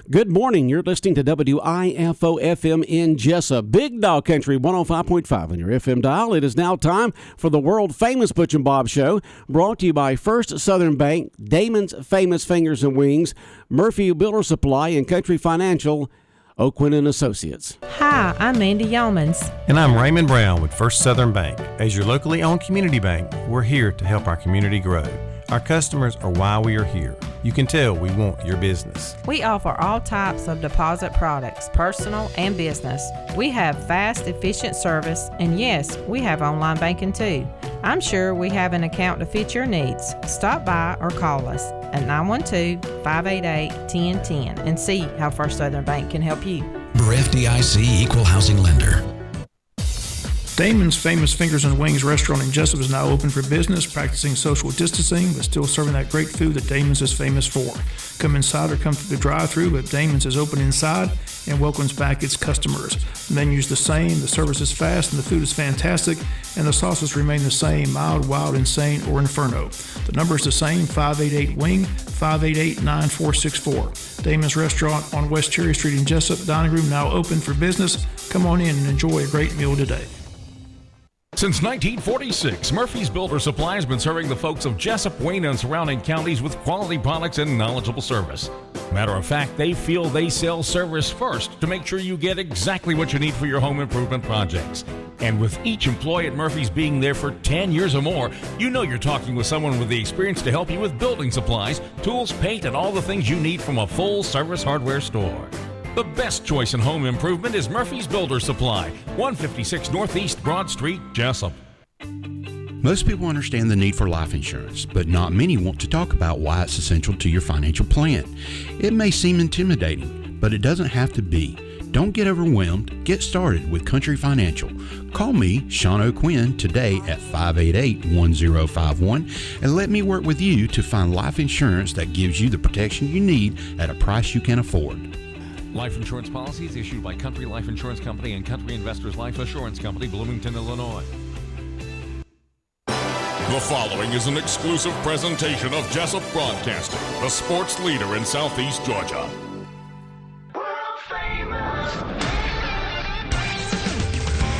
Good morning. You're listening to WIFO-FM in Jessup. Big Dog Country 105.5 on your FM dial. It is now time for the world-famous Butch and Bob Show, brought to you by First Southern Bank, Damon's Famous Fingers and Wings, Murphy Builder Supply, and Country Financial, O'Quinn and Associates. Hi, I'm Mandy Yeomans. And I'm Raymond Brown with First Southern Bank. As your locally owned community bank, we're here to help our community grow. Our customers are why we are here. You can tell we want your business. We offer all types of deposit products, personal and business. We have fast, efficient service, and yes, we have online banking too. I'm sure we have an account to fit your needs. Stop by or call us at 912-588-1010 and see how First Southern Bank can help you. We're FDIC Equal Housing Lender. Damon's Famous Fingers and Wings restaurant in Jessup is now open for business, practicing social distancing, but still serving that great food that Damon's is famous for. Come inside or come through the drive-thru, but Damon's is open inside and welcomes back its customers. The menu's the same, the service is fast, and the food is fantastic, and the sauces remain the same, mild, wild, insane, or inferno. The number is the same, 588-WING, 588-9464. Damon's Restaurant on West Cherry Street in Jessup. Dining room now open for business. Come on in and enjoy a great meal today. Since 1946, Murphy's Builder Supply has been serving the folks of Jessup, Wayne, and surrounding counties with quality products and knowledgeable service. Matter of fact, they feel they sell service first to make sure you get exactly what you need for your home improvement projects. And with each employee at Murphy's being there for 10 years or more, you know you're talking with someone with the experience to help you with building supplies, tools, paint, and all the things you need from a full-service hardware store. The best choice in home improvement is Murphy's Builder Supply, 156 Northeast Broad Street, Jessup. Most people understand the need for life insurance, but not many want to talk about why it's essential to your financial plan. It may seem intimidating, but it doesn't have to be. Don't get overwhelmed. Get started with Country Financial. Call me, Sean O'Quinn, today at 588-1051 and let me work with you to find life insurance that gives you the protection you need at a price you can afford. Life insurance policies issued by Country Life Insurance Company and Country Investors Life Assurance Company, Bloomington, Illinois. The following is an exclusive presentation of Jessup Broadcasting, the sports leader in Southeast Georgia. World famous.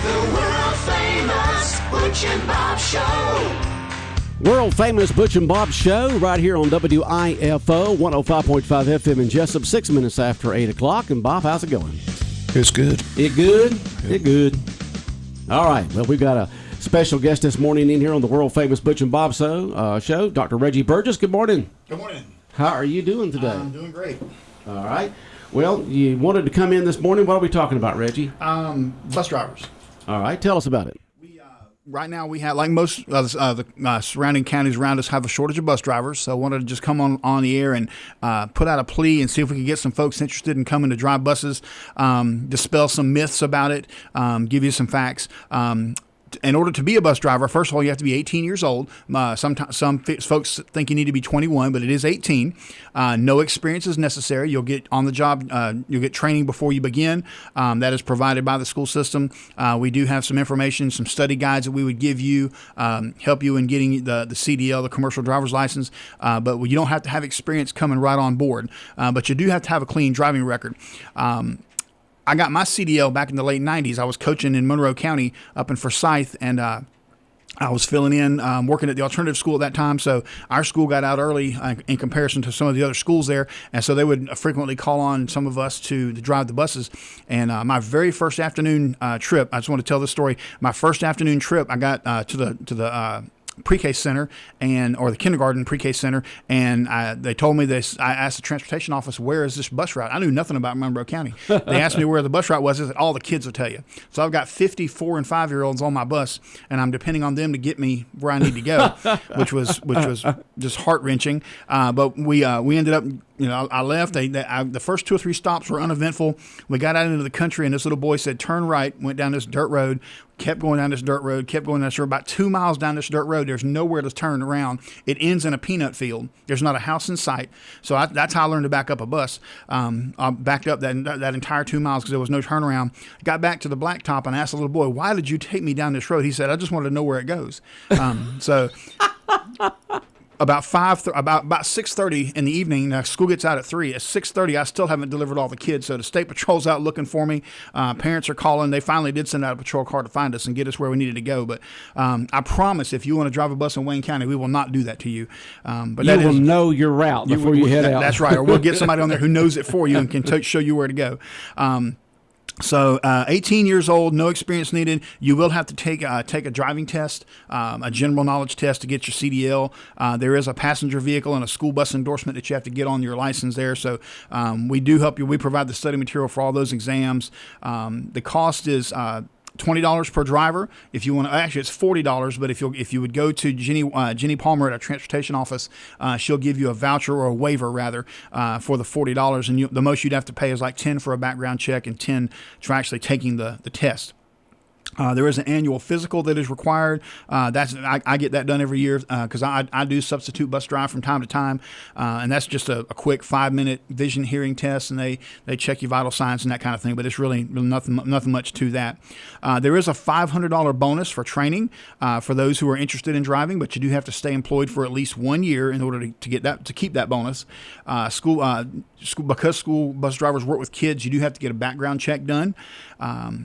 The world famous Butch and Bob Show. World-famous Butch and Bob Show right here on WIFO 105.5 FM in Jessup, 6 minutes after 8 o'clock. And Bob, how's it going? It's good. It good? It good. All right. Well, we've got a special guest this morning in here on the world-famous Butch and Bob Show, Dr. Reggie Burgess. Good morning. Good morning. How are you doing today? I'm doing great. All right. Well, you wanted to come in this morning. What are we talking about, Reggie? Bus drivers. All right. Tell us about it. Right now, we have, like most of the surrounding counties around us, have a shortage of bus drivers. So I wanted to just come on the air and put out a plea and see if we could get some folks interested in coming to drive buses, dispel some myths about it, give you some facts. In order to be a bus driver, first of all, you have to be 18 years old. Some folks think you need to be 21, but it is 18. No experience is necessary. You'll get on the job. You'll get training before you begin. That is provided by the school system. We do have some information, some study guides that we would give you, help you in getting the CDL, the commercial driver's license. But you don't have to have experience coming right on board. But you do have to have a clean driving record. I got my CDL back in the late 90s. I was coaching in Monroe County up in Forsyth, and I was filling in, working at the alternative school at that time. So our school got out early in comparison to some of the other schools there. And so they would frequently call on some of us to drive the buses. And my very first afternoon trip, I just want to tell this story. My first afternoon trip, I got to the pre-K center or the kindergarten pre-K center, and they told me this. I asked the transportation office, where is this bus route? I knew nothing about Monroe County. They asked me where the bus route was. I said, all the kids will tell you. So I've got 50 4- and 5-year-olds on my bus, and I'm depending on them to get me where I need to go, which was just heart-wrenching. But we ended up, I left. The first 2 or 3 stops were uneventful. We got out into the country, and this little boy said, turn right, went down this dirt road, kept going down this dirt road, kept going down this road. About 2 miles down this dirt road, there's nowhere to turn around. It ends in a peanut field. There's not a house in sight. So that's how I learned to back up a bus. I backed up that entire 2 miles because there was no turnaround. Got back to the blacktop and asked the little boy, why did you take me down this road? He said, I just wanted to know where it goes. So about 6:30 in the evening. School gets out at 3. At 6:30, I still haven't delivered all the kids. So the state patrol's out looking for me. Parents are calling. They finally did send out a patrol car to find us and get us where we needed to go. But I promise, if you want to drive a bus in Wayne County, we will not do that to you. But you will know your route before you head out. That's right. Or we'll get somebody on there who knows it for you and can show you where to go. So 18 years old, no experience needed. You will have to take a driving test, a general knowledge test to get your CDL. There is a passenger vehicle and a school bus endorsement that you have to get on your license there. So we do help you. We provide the study material for all those exams. The cost is $20 per driver. If you want to, actually it's $40, but if you would go to Jenny Palmer at our transportation office, she'll give you a voucher or a waiver rather for the $40, and the most you'd have to pay is like $10 for a background check and $10 for actually taking the test. There is an annual physical that is required. I get that done every year because I do substitute bus drive from time to time, and that's just a quick 5-minute vision hearing test, and they check your vital signs and that kind of thing. But it's really nothing much to that. There is a $500 bonus for training for those who are interested in driving, but you do have to stay employed for at least 1 year in order to keep that bonus. Because school bus drivers work with kids, you do have to get a background check done.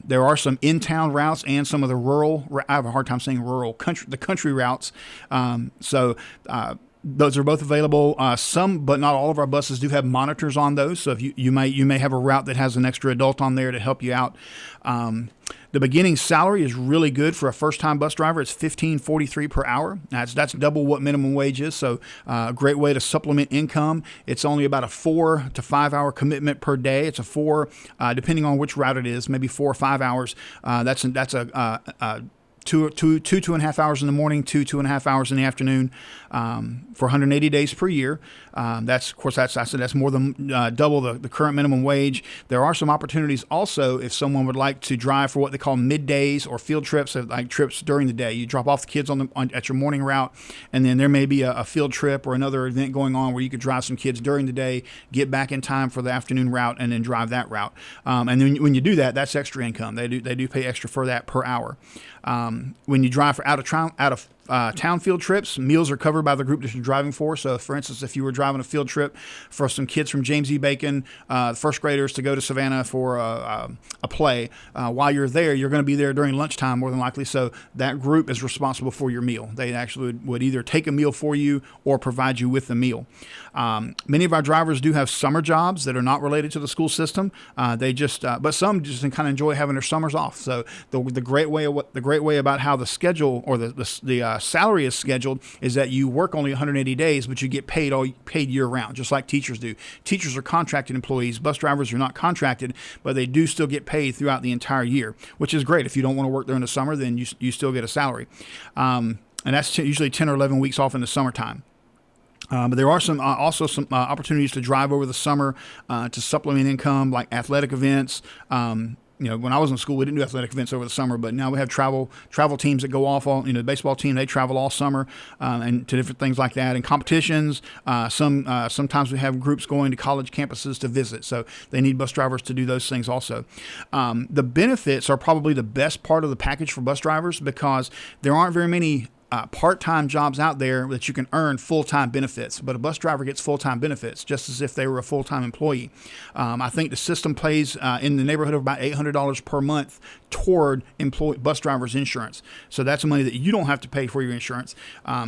There are some in-town routes and some of the rural, I have a hard time saying rural, the country routes. Those are both available. Some, but not all of our buses do have monitors on those. So if you may have a route that has an extra adult on there to help you out. The beginning salary is really good for a first-time bus driver. It's $15.43 per hour. That's double what minimum wage is, so a great way to supplement income. It's only about a 4 to 5 hour commitment per day. It's a 4, depending on which route it is, maybe 4 or 5 hours. That's a 2.5 hours in the morning, 2.5 hours in the afternoon, for 180 days per year. That's more than double the current minimum wage. There are some opportunities also if someone would like to drive for what they call middays or field trips, like trips during the day. You drop off the kids at your morning route, and then there may be a field trip or another event going on where you could drive some kids during the day, get back in time for the afternoon route, and then drive that route. And then when you do that, that's extra income. They do pay extra for that per hour. When you drive for out of town field trips, meals are covered by the group that you're driving for. So, for instance, if you were driving a field trip for some kids from James E. Bacon, first graders, to go to Savannah for a play, while you're there, you're going to be there during lunchtime more than likely. So that group is responsible for your meal. They actually would either take a meal for you or provide you with the meal. Many of our drivers do have summer jobs that are not related to the school system. But some just kind of enjoy having their summers off. So the great way about how the schedule or the salary is scheduled is that you work only 180 days, but you get paid year round, just like teachers do. Teachers are contracted employees. Bus drivers are not contracted, but they do still get paid throughout the entire year, which is great. If you don't want to work during the summer, then you still get a salary. And that's usually 10 or 11 weeks off in the summertime. But there are some opportunities to drive over the summer to supplement income, like athletic events. When I was in school, we didn't do athletic events over the summer, but now we have travel teams that go off the baseball team, they travel all summer, and to different things like that, and competitions. Sometimes we have groups going to college campuses to visit, so they need bus drivers to do those things also. The benefits are probably the best part of the package for bus drivers because there aren't very many part-time jobs out there that you can earn full-time benefits, but a bus driver gets full-time benefits just as if they were a full-time employee. I think the system pays in the neighborhood of about $800 per month toward bus drivers' insurance. So that's money that you don't have to pay for your insurance.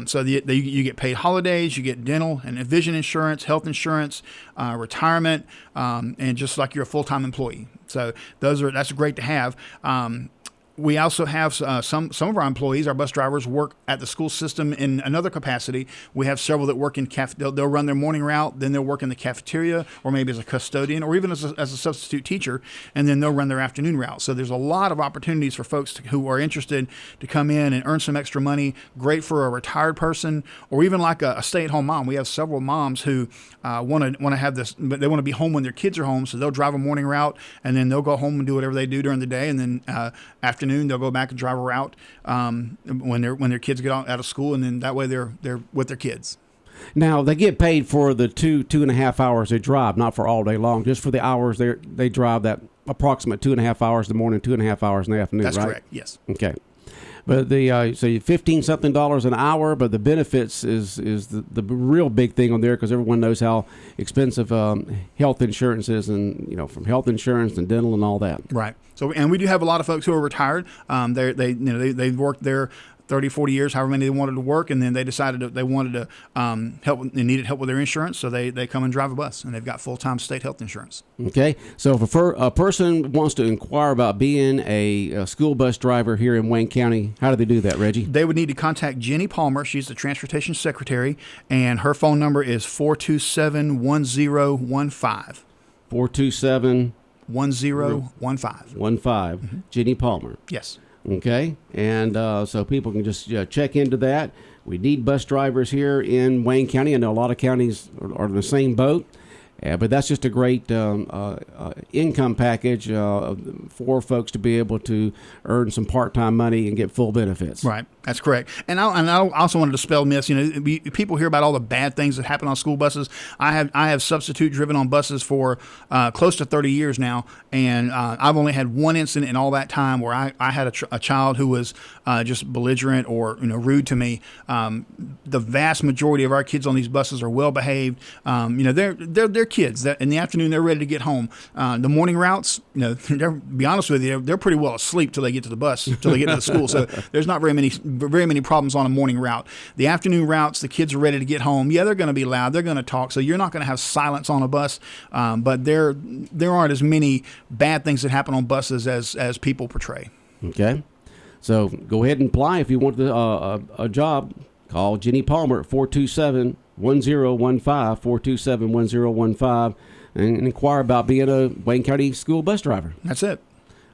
So you get paid holidays, you get dental and vision insurance, health insurance, retirement, and just like you're a full-time employee. So that's great to have. We also have some of our employees, our bus drivers, work at the school system in another capacity. We have several that work in they'll run their morning route, then they'll work in the cafeteria, or maybe as a custodian, or even as a substitute teacher, and then they'll run their afternoon route. So there's a lot of opportunities for folks who are interested to come in and earn some extra money. Great for a retired person, or even like a stay-at-home mom. We have several moms who want to have this, but they want to be home when their kids are home, so they'll drive a morning route, and then they'll go home and do whatever they do during the day, and then afternoon they'll go back and drive a route when their kids get out of school, and then that way they're with their kids. Now they get paid for the 2.5 hours they drive, not for all day long, just for the hours they drive, that approximate 2.5 hours in the morning, 2.5 hours in the afternoon. That's right? Correct. Yes. Okay. But the so $15-something an hour, but the benefits is the real big thing on there, because everyone knows how expensive health insurance is, and from health insurance and dental and all that. Right. So, and we do have a lot of folks who are retired. They've worked there 30, 40 years, however many they wanted to work, and then they decided they wanted to help. They needed help with their insurance, so they come and drive a bus, and they've got full-time state health insurance. Okay, so if a person wants to inquire about being a school bus driver here in Wayne County, how do they do that, Reggie? They would need to contact Jenny Palmer. She's the transportation secretary, and her phone number is 427-1015. 427 1015. Jenny Palmer. Yes. Okay, and so people can just check into that. We need bus drivers here in Wayne County. I know a lot of counties are in the same boat, but that's just a great income package for folks to be able to earn some part-time money and get full benefits. Right, that's correct. And I also wanted to dispel myths. People hear about all the bad things that happen on school buses. I have substitute driven on buses for close to 30 years now, and I've only had one incident in all that time where I had a child who was just belligerent or rude to me. The vast majority of our kids on these buses are well behaved. They're kids. That in the afternoon they're ready to get home. The morning routes, to be honest with you, they're pretty well asleep till they get to the bus, till they get to the school. So there's not very many problems on a morning route. The afternoon routes, the kids are ready to get home. Yeah, they're going to be loud. They're going to talk. So you're not going to have silence on a bus. But there aren't as many bad things that happen on buses as people portray. Okay. So go ahead and apply if you want a job. Call Jenny Palmer at 427-1015, 427-1015, and inquire about being a Wayne County school bus driver. That's it.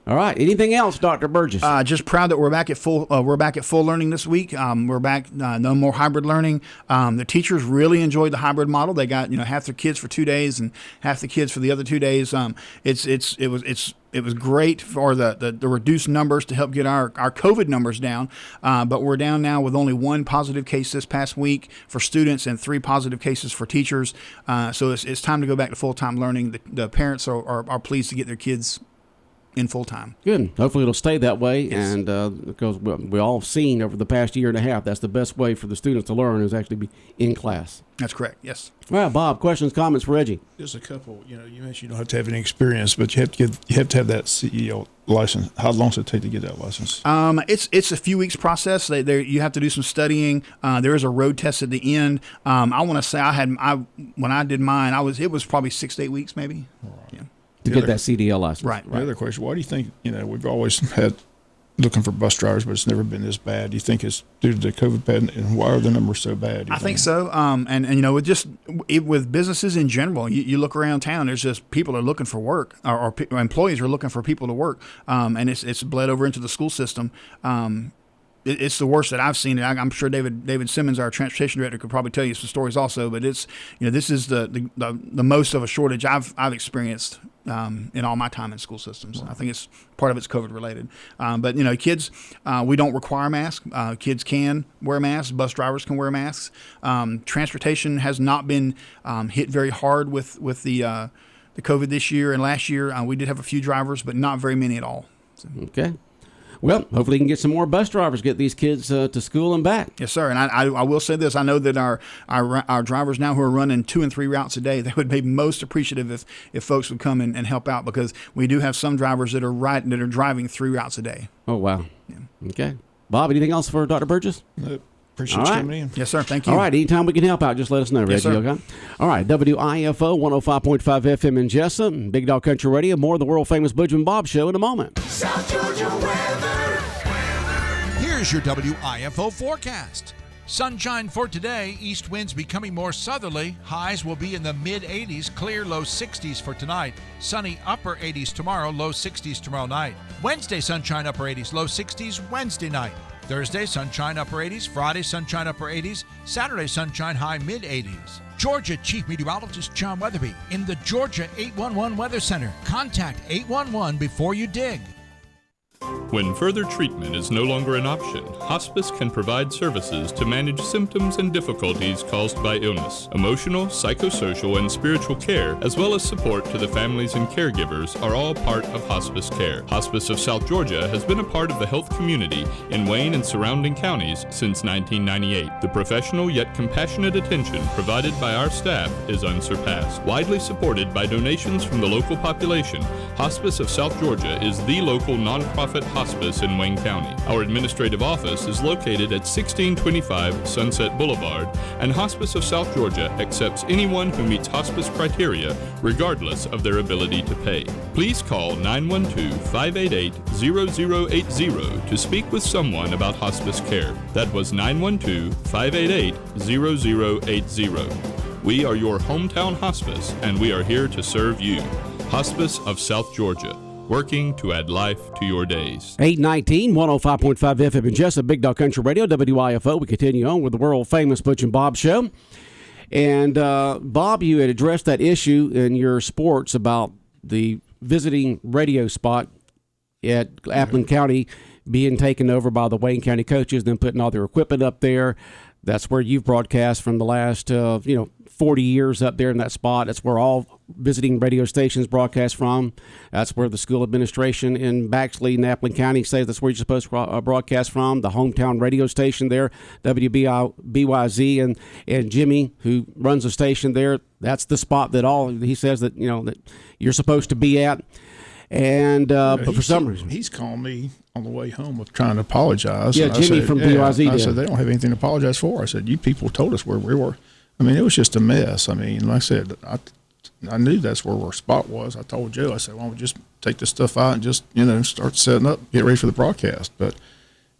All right. Anything else, Dr. Burgess? Just proud that we're back at full learning this week. We're back. No more hybrid learning. The teachers really enjoyed the hybrid model. They got half their kids for 2 days and half the kids for the other 2 days. It was great for the reduced numbers to help get our COVID numbers down. But we're down now with only one positive case this past week for students and 3 positive cases for teachers. So it's time to go back to full-time learning. The parents are pleased to get their kids in full time. Good. Hopefully it'll stay that way. Yes. And because we all have seen over the past year and a half, that's the best way for the students to learn, is actually be in class. That's correct. Yes. All right, Bob, questions, comments for Reggie? Just a couple. You mentioned you don't have to have any experience, but you have to have that CEO license. How long does it take to get that license? It's a few weeks process. You have to do some studying. There is a road test at the end. I want to say when I did mine, it was probably 6 to 8 weeks maybe. Right. Yeah. To get that CDL license. Right. The other question, why do you think, we've always had looking for bus drivers, but it's never been this bad? Do you think it's due to the COVID pandemic, and why are the numbers so bad? I think so. With businesses in general, you look around town, there's just people are looking for work, or employees are looking for people to work, and it's bled over into the school system. It's the worst that I've seen. I'm sure David Simmons, our transportation director, could probably tell you some stories also. But it's this is the most of a shortage I've experienced in all my time in school systems. Wow. I think it's part of it's COVID related. But kids, we don't require masks. Kids can wear masks. Bus drivers can wear masks. Transportation has not been hit very hard with the COVID this year and last year. We did have a few drivers, but not very many at all. So. Okay. Well, hopefully you can get some more bus drivers, get these kids to school and back. Yes, sir. And I will say this. I know that our drivers now who are running 2 and 3 routes a day, they would be most appreciative if folks would come and help out, because we do have some drivers that are driving 3 routes a day. Oh, wow. Yeah. Okay. Bob, anything else for Dr. Burgess? Nope. Appreciate you coming in. Yes, sir. Thank you. All right. Anytime we can help out, just let us know, Reggie. Yes, sir. Okay. All right. WIFO 105.5 FM in Jessup, Big Dog Country Radio. More of the world famous Butch and Bob Show in a moment. South Georgia weather. Here's your WIFO forecast. Sunshine for today, east winds becoming more southerly. Highs will be in the mid-80s, clear low 60s for tonight. Sunny upper 80s tomorrow, low 60s tomorrow night. Wednesday, sunshine upper 80s, low 60s Wednesday night. Thursday, sunshine upper 80s. Friday, sunshine upper 80s. Saturday, sunshine high mid-80s. Georgia Chief Meteorologist John Weatherby in the Georgia 811 Weather Center. Contact 811 before you dig. When further treatment is no longer an option, hospice can provide services to manage symptoms and difficulties caused by illness. Emotional, psychosocial, and spiritual care, as well as support to the families and caregivers, are all part of hospice care. Hospice of South Georgia has been a part of the health community in Wayne and surrounding counties since 1998. The professional yet compassionate attention provided by our staff is unsurpassed. Widely supported by donations from the local population, Hospice of South Georgia is the local nonprofit hospice in Wayne County. Our administrative office is located at 1625 Sunset Boulevard, and Hospice of South Georgia accepts anyone who meets hospice criteria, regardless of their ability to pay. Please call 912-588-0080 to speak with someone about hospice care. That was 912-588-0080. We are your hometown hospice, and we are here to serve you. Hospice of South Georgia, working to add life to your days. 819, 105.5 FM in Jessup, Big Dog Country Radio, WIFO. We continue on with the world-famous Butch and Bob Show. And, Bob, you had addressed that issue in your sports about the visiting radio spot at Appleton County being taken over by the Wayne County coaches, then putting all their equipment up there. That's where you've broadcast from the last, 40 years up there in that spot. That's where all visiting radio stations broadcast from. That's where the school administration in Baxley and Appleton County says that's where you're supposed to broadcast from. The hometown radio station there, WBYZ, and Jimmy, who runs the station there, that's the spot that he says that, that you're supposed to be at. And but for some reason, he's calling me on the way home with trying to apologize. Yeah, Jimmy from BYZ. I said they don't have anything to apologize for. I said you people told us where we were. I mean, it was just a mess. I mean, like I said, I knew that's where our spot was. I told Joe, I said, why don't we just take this stuff out and just start setting up, get ready for the broadcast. But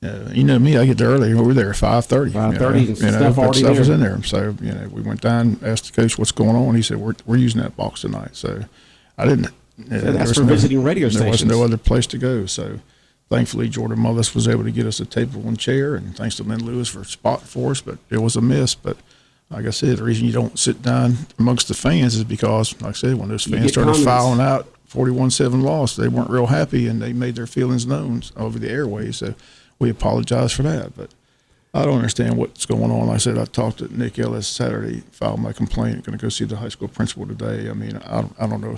you know me, I get there early. We were there at 5:30. 5:30, and stuff already stuff there. was in there. So we went down, asked the coach what's going on. He said we're using that box tonight. So I didn't. That's for visiting radio stations. There was no other place to go. So thankfully, Jordan Mullis was able to get us a table and chair, and thanks to Lynn Lewis for spot for us. But it was a miss. But like I said, the reason you don't sit down amongst the fans is because, like I said, when those fans started filing out 41-7 loss, they weren't real happy, and they made their feelings known over the airways. So we apologize for that. But I don't understand what's going on. Like I said, I talked to Nick Ellis Saturday, filed my complaint, going to go see the high school principal today. I mean, I don't know.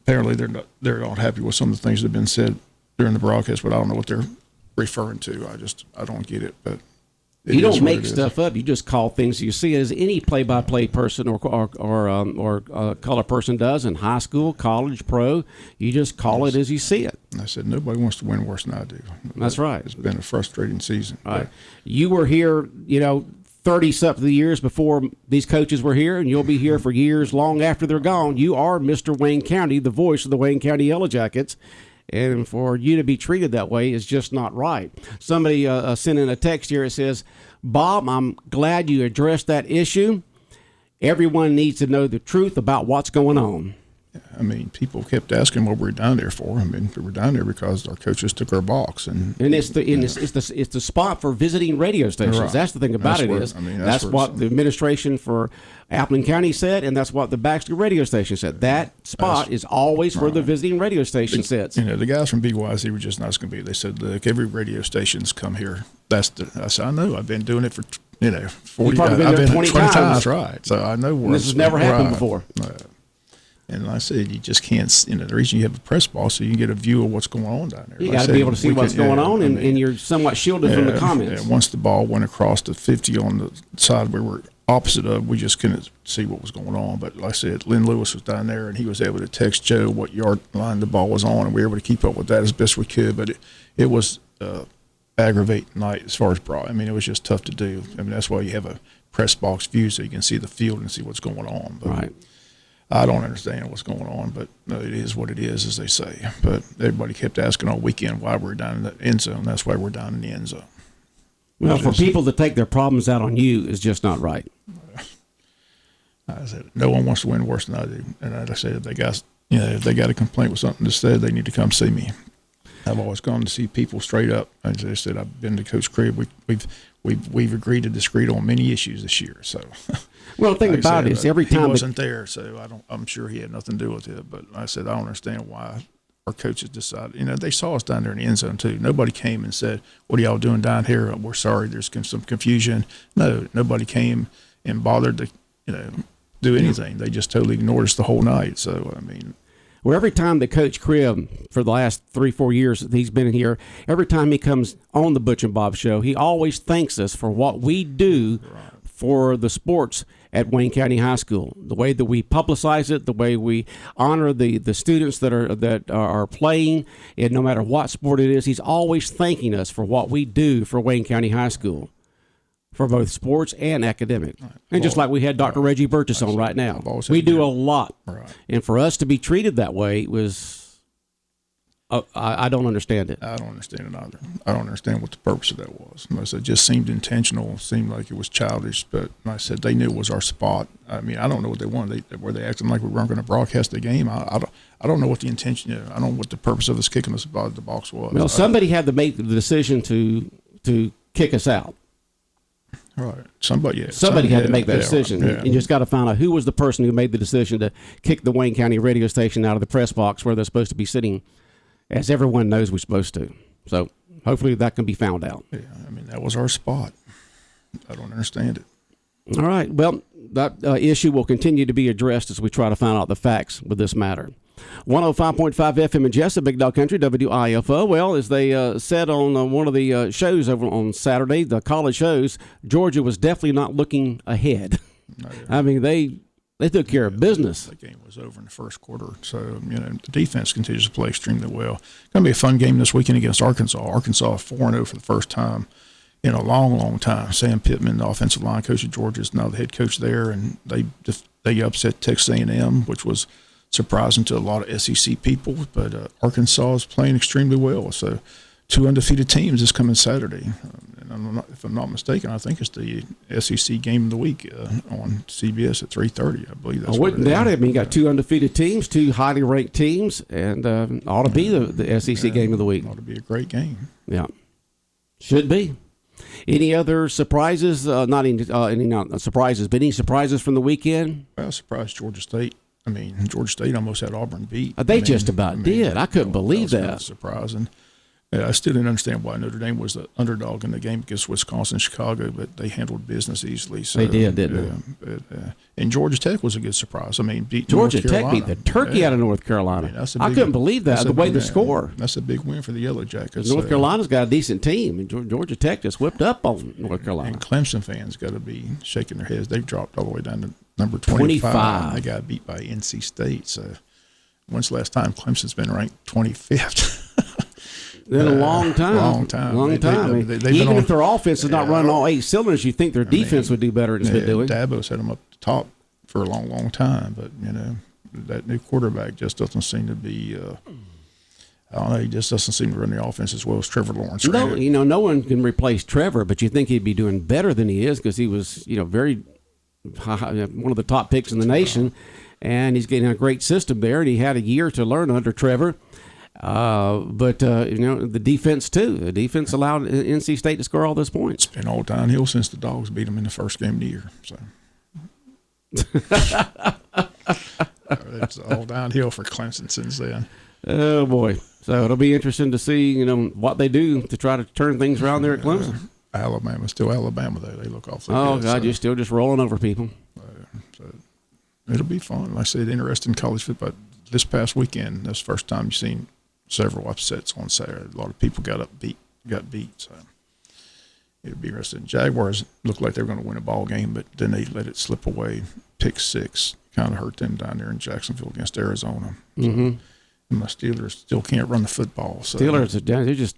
Apparently they're not happy with some of the things that have been said during the broadcast, but I don't know what they're referring to. I don't get it. But you don't make stuff up. You just call things you see, as any play-by-play person or color person does in high school, college, pro. You just call it as you see it. I said nobody wants to win worse than I do. That's right. It's been a frustrating season. All right. You were here, 30-something years before these coaches were here, and you'll be here for years long after they're gone. You are Mr. Wayne County, the voice of the Wayne County Yellow Jackets, and for you to be treated that way is just not right. Somebody sent in a text here that says, Bob, I'm glad you addressed that issue. Everyone needs to know the truth about what's going on. I mean, people kept asking what we were down there for. I mean, we were down there because our coaches took our box, and it's the spot for visiting radio stations. Right. That's the thing about that's what the administration for Appleton County said, and that's what the Baxter radio station said. That spot is always where the visiting radio station sits. The guys from BYZ were just nice going to be. They said, look, every radio station's come here. I said, I know. I've been doing it for 40. I've been 20 times. Right? So I know where this has never happened before. And like I said, you just can't, the reason you have a press box so you can get a view of what's going on down there. You got to be able to see what's going on, and you're somewhat shielded from the comments. Once the ball went across the 50 on the side we were opposite of, we just couldn't see what was going on. But like I said, Lynn Lewis was down there, and he was able to text Joe what yard line the ball was on, and we were able to keep up with that as best we could. But it was aggravating night as far as broad. I mean, it was just tough to do. I mean, that's why you have a press box view so you can see the field and see what's going on. But right. I don't understand what's going on, but it is what it is, as they say. But everybody kept asking all weekend why we're down in the end zone. That's why we're down in the end zone. Well, for people to take their problems out on you is just not right. I said, no one wants to win worse than I do. And like I said, if they got a complaint with something to say, they need to come see me. I've always gone to see people straight up. As I said, I've been to Coach Cribb. We've agreed to disagree on many issues this year. So, well, the thing about it is every time he wasn't there, so I'm sure he had nothing to do with it. But like I said, I don't understand why our coaches decided, they saw us down there in the end zone too. Nobody came and said, "What are y'all doing down here? We're sorry, there's some confusion." No, nobody came and bothered to, do anything. They just totally ignored us the whole night. So, well, every time that Coach Cribb, for the last 3-4 years that he's been here, every time he comes on the Butch and Bob Show, he always thanks us for what we do for the sports at Wayne County High School. The way that we publicize it, the way we honor the students that are playing, and no matter what sport it is, he's always thanking us for what we do for Wayne County High School, for both sports and academic. And just like we had Dr. Reggie Burgess on right now, we do a lot. And for us to be treated that way was, I don't understand it. I don't understand it either. I don't understand what the purpose of that was. It just seemed intentional, seemed like it was childish, but like I said, they knew it was our spot. I don't know what they wanted. Were they acting like we weren't going to broadcast the game? I don't know what the intention is. I don't know what the purpose of us kicking us out of the box was. Well, somebody had to make the decision to kick us out. Right. Somebody had to make that decision. Yeah. You just got to find out who was the person who made the decision to kick the Wayne County radio station out of the press box where they're supposed to be sitting, as everyone knows we're supposed to. So hopefully that can be found out. Yeah, that was our spot. I don't understand it. All right. Well, that issue will continue to be addressed as we try to find out the facts with this matter. 105.5 FM in Jessup, Big Dog Country, WIFO. Well, as they said on one of the shows over on Saturday, the college shows, Georgia was definitely not looking ahead. No, they took care of business. The game was over in the first quarter. So, the defense continues to play extremely well. It's going to be a fun game this weekend against Arkansas. Arkansas 4-0 for the first time in a long, long time. Sam Pittman, the offensive line coach of Georgia, is now the head coach there, and they upset Texas A&M, which was surprising to a lot of SEC people. But Arkansas is playing extremely well. So 2 undefeated teams this coming Saturday. And if I'm not mistaken, I think it's the SEC game of the week on CBS at 3:30. I believe that's. I wouldn't doubt it. You got 2 undefeated teams, 2 highly ranked teams, and ought to be the SEC game of the week. Ought to be a great game. Yeah, should be. Any other surprises? Not surprises, but any surprises from the weekend? Well, I was surprised Georgia State. Georgia State almost had Auburn beat. They just about did. I couldn't believe that. Kind of surprising. I still didn't understand why Notre Dame was the underdog in the game against Wisconsin and Chicago, but they handled business easily. So, they did, didn't they? And Georgia Tech was a good surprise. Beat Georgia Tech beat the turkey out of North Carolina. I couldn't believe that, the way they score. That's a big win for the Yellow Jackets. North Carolina's got a decent team, and Georgia Tech just whipped up on North Carolina. And Clemson fans got to be shaking their heads. They've dropped all the way down to number 25. They got beat by NC State. So when's the last time Clemson's been ranked 25th? In a long time. Long time. Even if their offense is not running all 8 cylinders, you think their defense would do better than it's been doing. Dabo's had them up the top for a long, long time. But, that new quarterback just doesn't seem to be I don't know. He just doesn't seem to run the offense as well as Trevor Lawrence. No, no one can replace Trevor, but you think he'd be doing better than he is because he was, very high, one of the top picks in the nation, and he's getting a great system there, and he had a year to learn under Trevor. But the defense too. The defense allowed NC State to score all those points. It's been all downhill since the Dogs beat them in the first game of the year. So it's all downhill for Clemson since then. Oh boy! So it'll be interesting to see what they do to try to turn things around there at Clemson. Alabama's still Alabama though. They look awfully good. Oh God, so. You're still just rolling over people. So it'll be fun. Like I said, interesting college football. This past weekend, that's the first time you've seen several upsets on Saturday. A lot of people got beat. So it'll be interesting. Jaguars looked like they were going to win a ball game, but then they let it slip away. Pick 6 kind of hurt them down there in Jacksonville against Arizona. So, and my Steelers still can't run the football. So Steelers they're just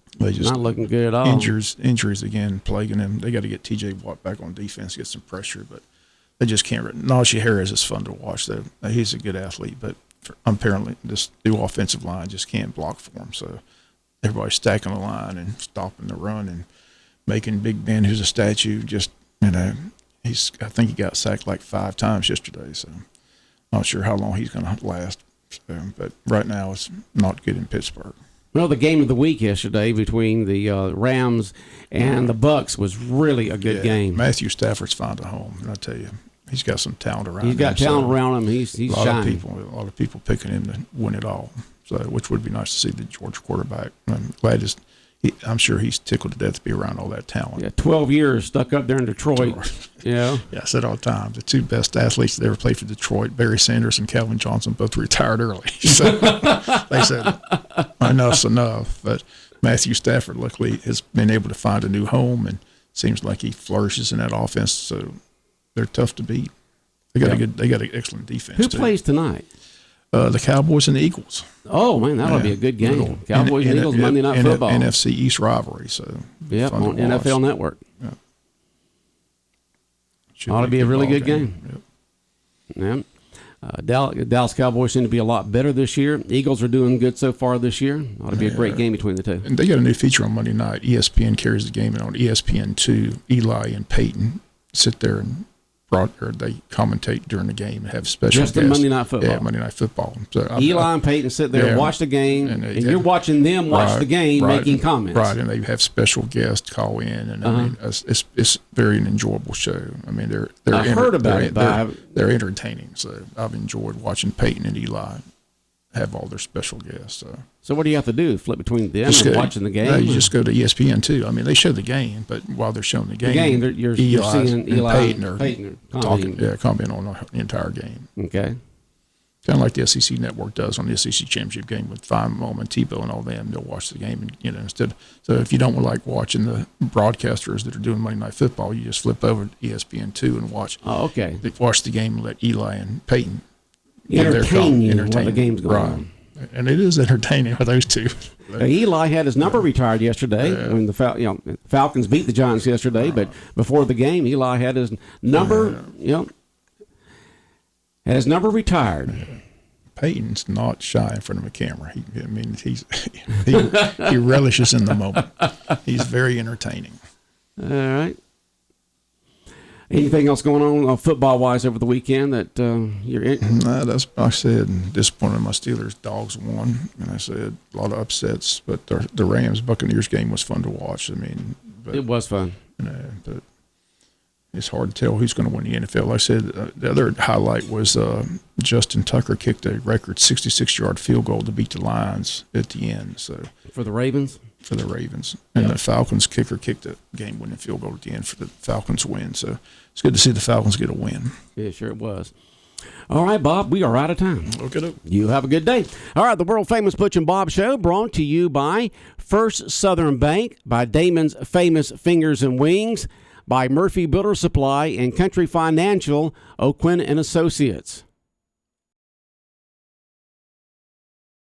not looking good at all. Injuries again plaguing them. They got to get T.J. Watt back on defense, get some pressure, but they just can't run. Najee Harris is fun to watch though. He's a good athlete, but apparently this new offensive line just can't block for him. So everybody's stacking the line and stopping the run and making Big Ben, who's a statue, just, I think he got sacked like 5 times yesterday. So not sure how long he's going to last. So, but right now it's not good in Pittsburgh. Well, the game of the week yesterday between the Rams and the Bucks was really a good game. Matthew Stafford's found a home, and I tell you, he's got some talent around him. He's got talent around him. He's a lot shining. A lot of people picking him to win it all. So, which would be nice to see the Georgia quarterback. I'm glad I'm sure he's tickled to death to be around all that talent. Yeah, 12 years stuck up there in Detroit. Yeah. Yeah, I said all the time, the two best athletes that ever played for Detroit, Barry Sanders and Calvin Johnson, both retired early. So they said, enough's enough. But Matthew Stafford, luckily, has been able to find a new home and seems like he flourishes in that offense. So they're tough to beat. They got an excellent defense. Who plays tonight? The Cowboys and the Eagles. Oh, man, that'll be a good game. Cowboys and Eagles, Monday Night Football. NFC East rivalry. So yeah, on NFL Network. Yeah. Ought to be a really good game. Yep. Dallas Cowboys seem to be a lot better this year. Eagles are doing good so far this year. Ought to be a great game between the two. And they got a new feature on Monday night. ESPN carries the game, and on ESPN2, Eli and Peyton sit there and they commentate during the game and have special guests. Just Monday Night Football. Yeah, Monday Night Football. So Eli and Peyton sit there and watch the game, and you're watching them watch the game, making comments. Right, and they have special guests call in, and I mean, it's very an enjoyable show. I mean, I heard about it. They're entertaining, so I've enjoyed watching Peyton and Eli have all their special guests. So what do you have to do? Flip between them and watching the game? No, you just go to ESPN too. I mean, they show the game, but while they're showing the game, you're seeing Eli and Peyton commenting on the entire game. Okay. Kind of like the SEC Network does on the SEC Championship game with Feinbaum and Tebow and all them. They'll watch the game, and instead. So if you don't like watching the broadcasters that are doing Monday Night Football, you just flip over to ESPN2 and watch. Oh, okay. Watch the game and let Eli and Peyton entertain you while the game's going on. And it is entertaining with those two. Eli had his number retired yesterday when the Falcons beat the Giants yesterday. But before the game, Eli had his number, had his number retired. Peyton's not shy in front of a camera. He relishes in the moment. He's very entertaining. All right. Anything else going on football-wise over the weekend that you're in? No, that's I said. Disappointed my Steelers. Dogs won, and I said a lot of upsets. But the Rams-Buccaneers game was fun to watch. I mean, it was fun. But it's hard to tell who's going to win the NFL. Like I said, the other highlight was Justin Tucker kicked a record 66-yard field goal to beat the Lions at the end. So for the Ravens. For the Ravens. And the Falcons kicker kicked a game-winning field goal at the end for the Falcons win. So it's good to see the Falcons get a win. Yeah, sure it was. All right, Bob, we are out of time. Okay. You have a good day. All right, the world-famous Butch and Bob Show brought to you by First Southern Bank, by Damon's Famous Fingers and Wings, by Murphy Builder Supply and Country Financial, O'Quinn and Associates.